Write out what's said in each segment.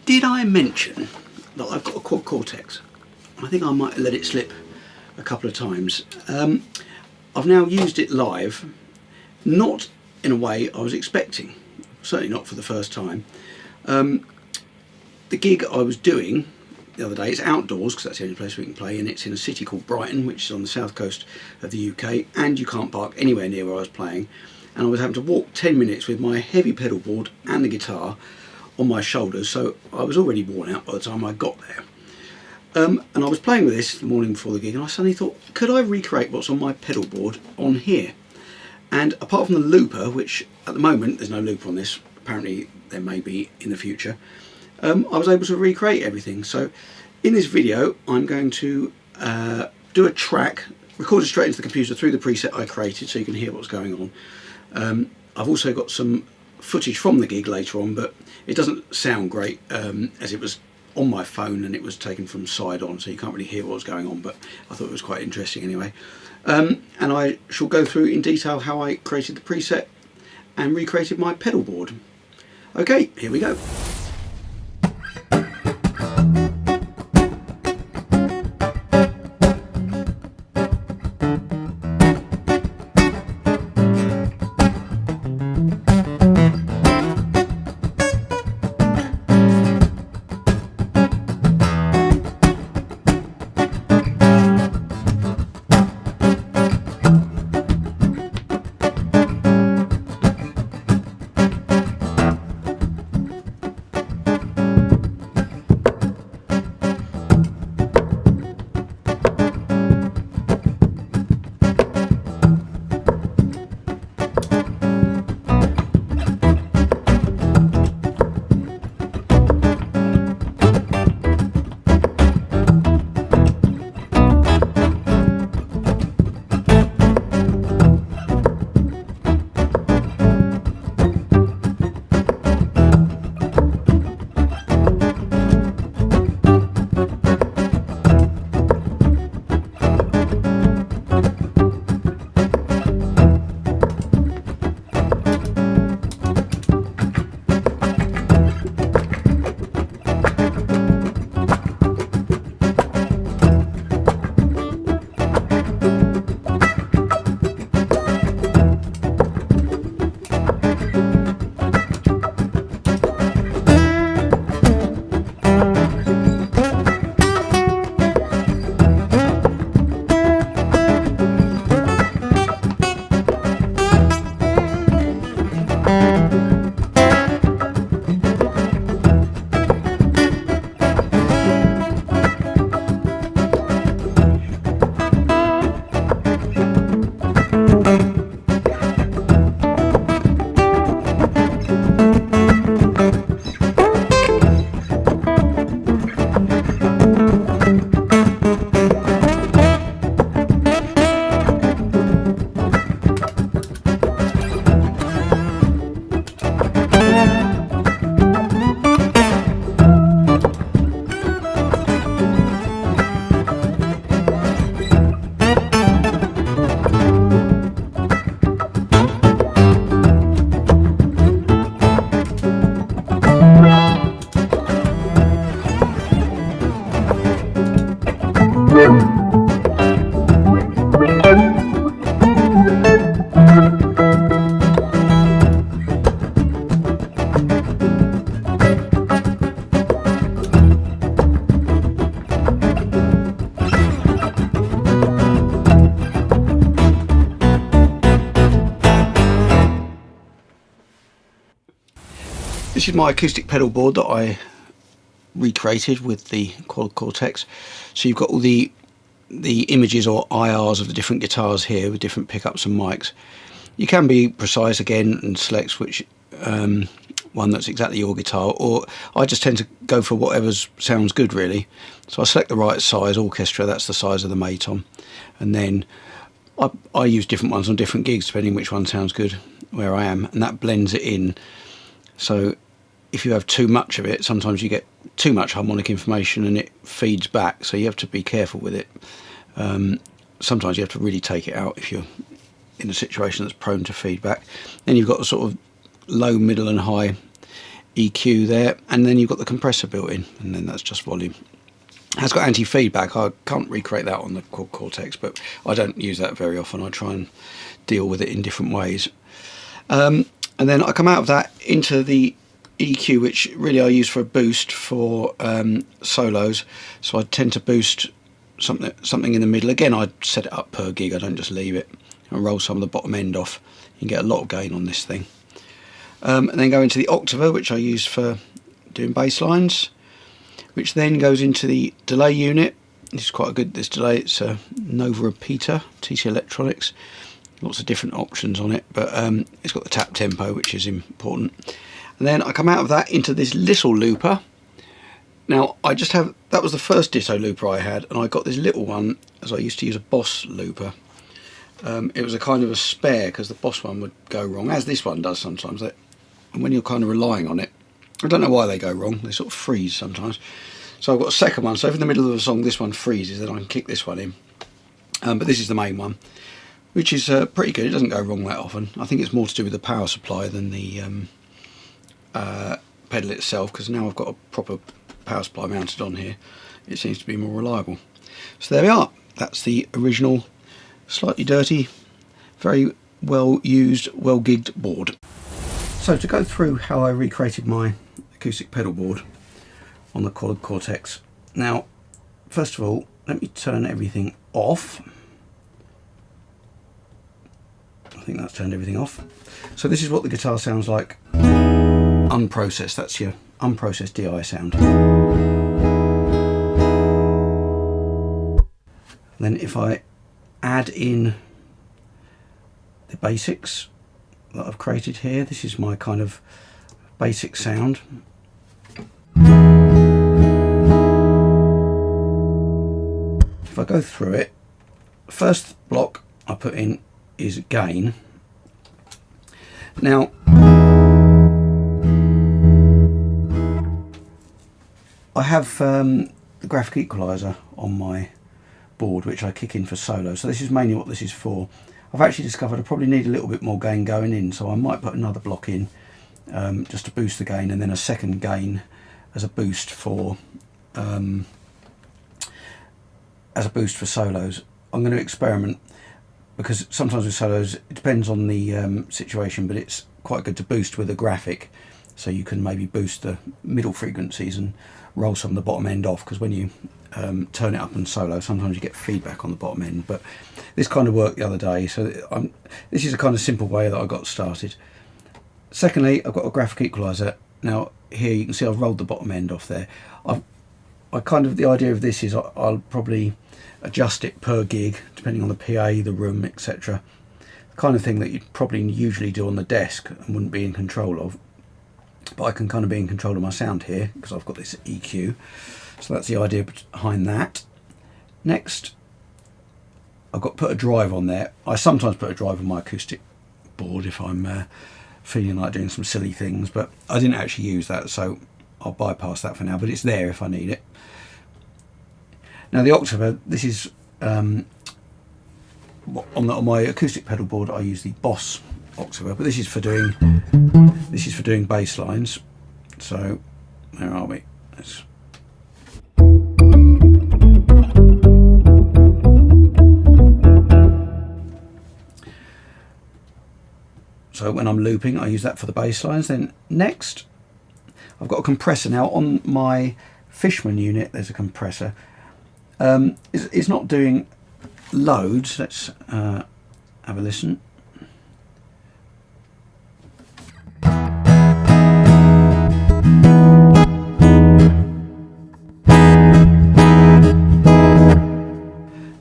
Did I mention that I've got a Quad Cortex? I think I might have let it slip a couple of times. I've now used it live, not in a way I was expecting, certainly not for the first time. The gig I was doing the other day, it's outdoors because that's the only place we can play, and it's in a city called Brighton, which is on the south coast of the UK, and you can't park anywhere near where I was playing. And I was having to walk 10 minutes with my heavy pedal board and the guitar on my shoulders, so I was already worn out by the time I got there. And I was playing with this the morning before the gig, and I suddenly thought, could I recreate what's on my pedal board on here? And apart from the looper, which at the moment there's no looper on this, apparently there may be in the future, I was able to recreate everything. So in this video I'm going to do a track, record it straight into the computer through the preset I created so you can hear what's going on. I've also got some footage from the gig later on, but it doesn't sound great as it was on my phone and it was taken from side on, so you can't really hear what was going on, but I thought it was quite interesting anyway. And I shall go through in detail how I created the preset and recreated my pedal board. Okay, here we go. This is my acoustic pedal board that I recreated with the Quad Cortex. So you've got all the images or IRs of the different guitars here with different pickups and mics. You can be precise again and select which one that's exactly your guitar, or I just tend to go for whatever sounds good really. So I select the right size orchestra, that's the size of the Maton, and then I use different ones on different gigs depending which one sounds good where I am, and that blends it in. So if you have too much of it, sometimes you get too much harmonic information and it feeds back, so you have to be careful with it. Sometimes you have to really take it out if you're in a situation that's prone to feedback. Then you've got the sort of low, middle and high EQ there, and then you've got the compressor built in, and then that's just volume. It has got anti-feedback. I can't recreate that on the Quad Cortex, but I don't use that very often. I try and deal with it in different ways. And then I come out of that into the EQ, which really I use for a boost for solos. So I tend to boost something in the middle. Again, I set it up per gig. I don't just leave it. I roll some of the bottom end off. You can get a lot of gain on this thing. And then go into the octaver, which I use for doing bass lines, which then goes into the delay unit. This is quite good, this delay. It's a Nova repeater, TC Electronics. Lots of different options on it, but it's got the tap tempo, which is important. And then I come out of that into this little looper. Now I just have, that was the first ditto looper I had, and I got this little one as I used to use a Boss looper. It was a kind of a spare because the Boss one would go wrong, as this one does sometimes. And when you're kind of relying on it, I don't know why they go wrong, they sort of freeze sometimes. So I've got a second one, so if in the middle of the song this one freezes, then I can kick this one in. But this is the main one, which is pretty good. It doesn't go wrong that often. I think it's more to do with the power supply than the pedal itself, because now I've got a proper power supply mounted on here, it seems to be more reliable. So there we are. That's the original, slightly dirty, very well used, well gigged board. So to go through how I recreated my acoustic pedal board on the Quad Cortex. Now, first of all, let me turn everything off. I think that's turned everything off. So this is what the guitar sounds like unprocessed. That's your unprocessed DI sound. Then if I add in the basics that I've created here, this is my kind of basic sound. If I go through it, first block I put in is gain. Now I have the graphic equalizer on my board, which I kick in for solo, so this is mainly what this is for. I've actually discovered I probably need a little bit more gain going in, so I might put another block in just to boost the gain, and then a second gain as a boost for solos. I'm going to experiment, because sometimes with solos it depends on the situation, but it's quite good to boost with a graphic, so you can maybe boost the middle frequencies and roll some of the bottom end off, because when you turn it up and solo, sometimes you get feedback on the bottom end. But this kind of worked the other day, so this is a kind of simple way that I got started. Secondly, I've got a graphic equalizer. Now here you can see I've rolled the bottom end off there. The idea of this is I'll probably adjust it per gig depending on the PA, the room, etc. The kind of thing that you'd probably usually do on the desk and wouldn't be in control of. But I can kind of be in control of my sound here because I've got this EQ. So that's the idea behind that. Next, I've got to put a drive on there. I sometimes put a drive on my acoustic board if I'm feeling like doing some silly things, but I didn't actually use that, so I'll bypass that for now, but it's there if I need it. Now the octaver, this is on my acoustic pedal board I use the Boss octaver, but this is for doing bass lines. So where are we? So when I'm looping, I use that for the bass lines. Then next, I've got a compressor. Now on my Fishman unit, there's a compressor. It's not doing loads. Let's have a listen.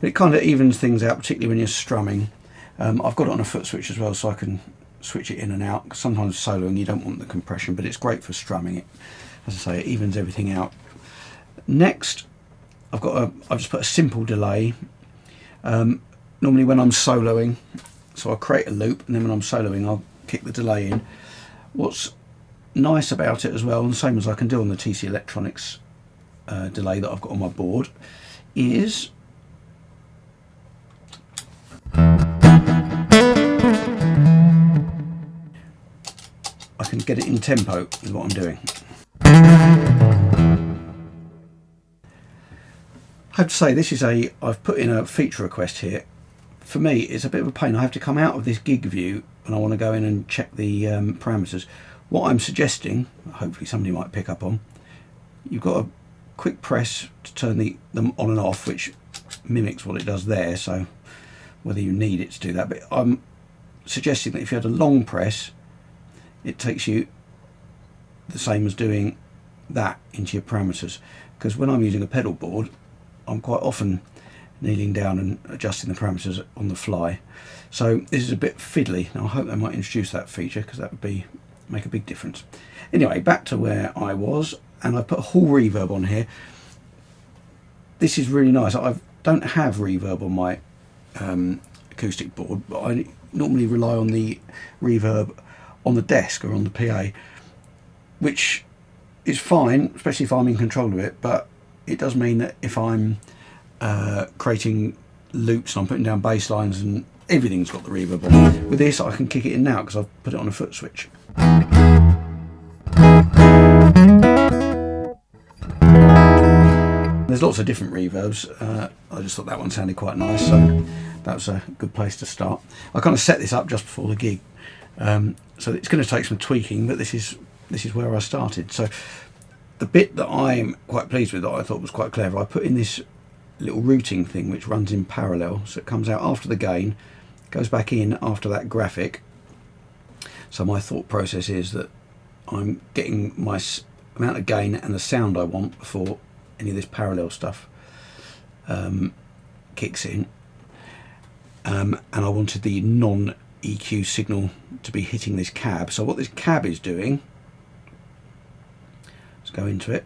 It kind of evens things out, particularly when you're strumming. I've got it on a foot switch as well, so I can switch it in and out. Sometimes soloing you don't want the compression, but it's great for strumming it. As I say, it evens everything out. Next, I've just put a simple delay. Normally when I'm soloing, so I create a loop, and then when I'm soloing I'll kick the delay in. What's nice about it as well, and the same as I can do on the TC Electronics delay that I've got on my board, is I can get it in tempo with what I'm doing. I have to say, this is I've put in a feature request here. For me, it's a bit of a pain. I have to come out of this gig view and I want to go in and check the parameters. What I'm suggesting, hopefully somebody might pick up on, you've got a quick press to turn them on and off, which mimics what it does there, so whether you need it to do that. But I'm suggesting that if you had a long press, it takes you the same as doing that into your parameters. Because when I'm using a pedal board, I'm quite often kneeling down and adjusting the parameters on the fly. So this is a bit fiddly. Now I hope they might introduce that feature, because that would make a big difference. Anyway, back to where I was, and I put a Hall reverb on here. This is really nice. I don't have reverb on my acoustic board, but I normally rely on the reverb on the desk or on the PA, which is fine, especially if I'm in control of it, but it does mean that if I'm creating loops and I'm putting down bass lines and everything's got the reverb on. With this I can kick it in now because I've put it on a foot switch. There's lots of different reverbs. I just thought that one sounded quite nice, so that was a good place to start. I kind of set this up just before the gig, so it's going to take some tweaking, but this is where I started. So the bit that I'm quite pleased with, that I thought was quite clever, I put in this little routing thing which runs in parallel, so it comes out after the gain, goes back in after that graphic. So my thought process is that I'm getting my amount of gain and the sound I want before any of this parallel stuff kicks in, and I wanted the non-EQ signal to be hitting this cab. So what this cab is doing, let's go into it.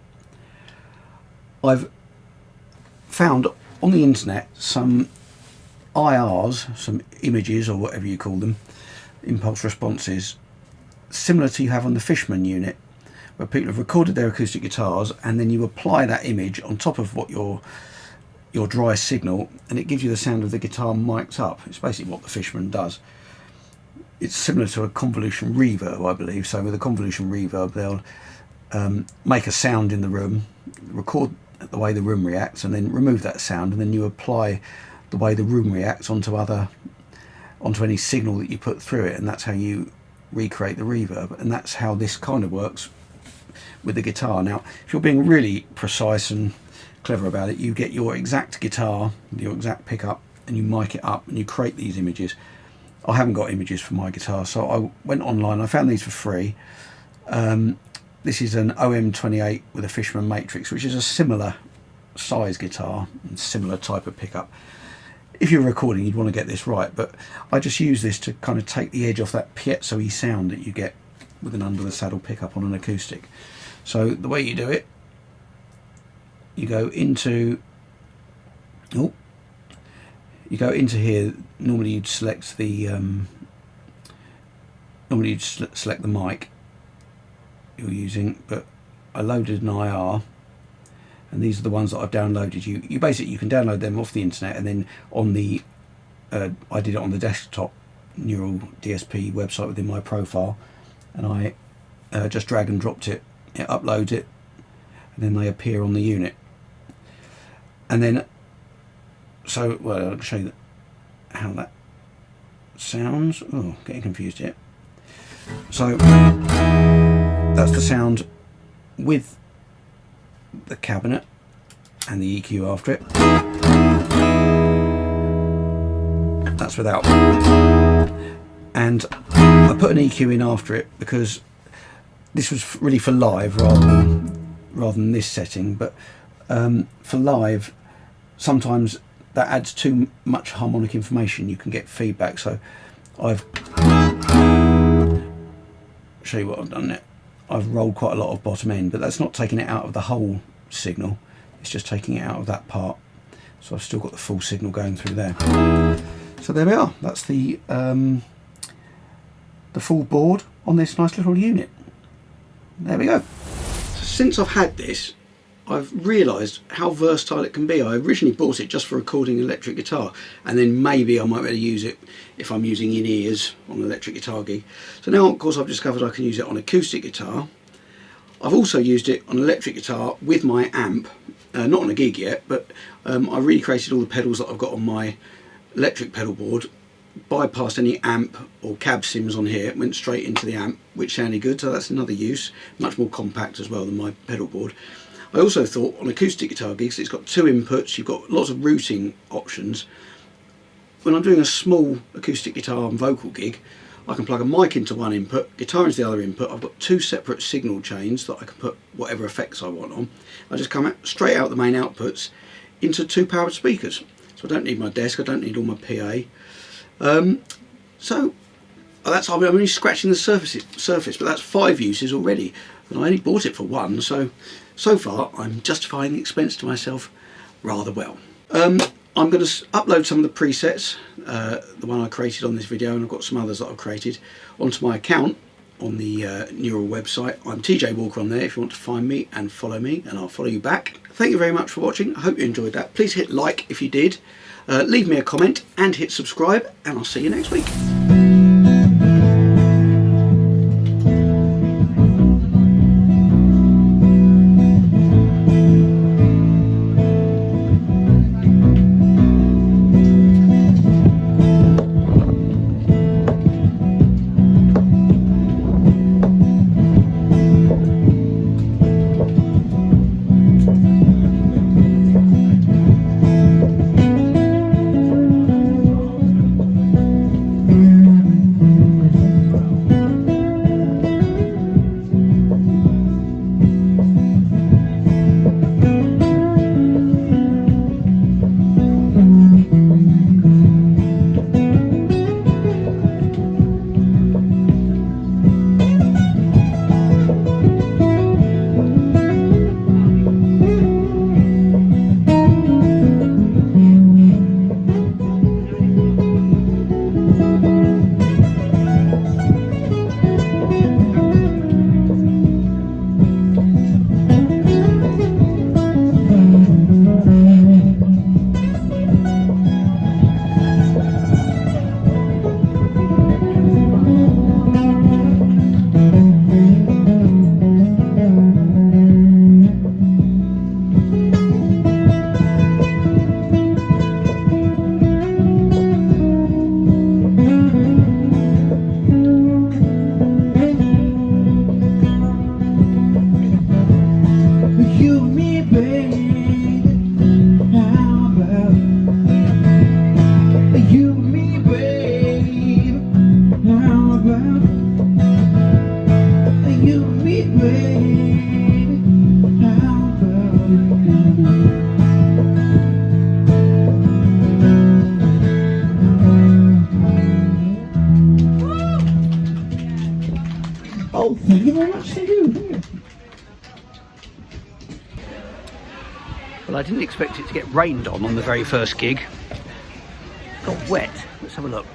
I've found on the internet some IRs, some images or whatever you call them, impulse responses, similar to you have on the Fishman unit, where people have recorded their acoustic guitars and then you apply that image on top of what your dry signal, and it gives you the sound of the guitar mic'd up. It's basically what the Fishman does. It's similar to a convolution reverb, I believe. So with a convolution reverb, they'll make a sound in the room, record the way the room reacts, and then remove that sound, and then you apply the way the room reacts onto any signal that you put through it, and that's how you recreate the reverb. And that's how this kind of works with the guitar. Now, if you're being really precise and clever about it, you get your exact guitar, your exact pickup, and you mic it up and you create these images. I haven't got images for my guitar, so I went online, I found these for free. This is an OM28 with a Fishman Matrix, which is a similar size guitar and similar type of pickup. If you're recording, you'd want to get this right, but I just use this to kind of take the edge off that piezo-y sound that you get with an under the saddle pickup on an acoustic. So the way you do it, you go into here. Normally you'd select the mic you're using, but I loaded an IR, and these are the ones that I've downloaded. You basically, you can download them off the internet, and then on the I did it on the desktop Neural DSP website within my profile, and I just drag and dropped it. It uploads it, and then they appear on the unit. And then, so, well, I'll show you how that sounds. Oh, getting confused here. So that's the sound with the cabinet and the EQ after it. That's without. And I put an EQ in after it because this was really for live rather than this setting. But for live, sometimes that adds too much harmonic information. You can get feedback. So I've show you what I've done there. I've rolled quite a lot of bottom end, but that's not taking it out of the whole signal. It's just taking it out of that part. So I've still got the full signal going through there. So there we are. That's the full board on this nice little unit. There we go. So since I've had this, I've realised how versatile it can be. I originally bought it just for recording electric guitar, and then maybe I might be able to use it if I'm using in-ears on an electric guitar gig. So now of course I've discovered I can use it on acoustic guitar. I've also used it on electric guitar with my amp, not on a gig yet, but I recreated all the pedals that I've got on my electric pedal board, bypassed any amp or cab sims on here, went straight into the amp, which sounded good, so that's another use, much more compact as well than my pedal board. I also thought on acoustic guitar gigs it's got 2 inputs, you've got lots of routing options. When I'm doing a small acoustic guitar and vocal gig, I can plug a mic into one input, guitar into the other input. I've got 2 separate signal chains that I can put whatever effects I want on. I just come straight out the main outputs into 2 powered speakers. So I don't need my desk, I don't need all my PA. So that's, I'm only scratching the surface, but that's 5 uses already. And I only bought it for 1, so far I'm justifying the expense to myself rather well. I'm going to upload some of the presets, the one I created on this video, and I've got some others that I've created, onto my account on the Neural website. I'm TJ Walker on there if you want to find me and follow me, and I'll follow you back. Thank you very much for watching. I hope you enjoyed that. Please hit like if you did, leave me a comment and hit subscribe, and I'll see you next week. Oh, thank you very much. Thank you. Well, I didn't expect it to get rained on the very first gig. Got wet. Let's have a look.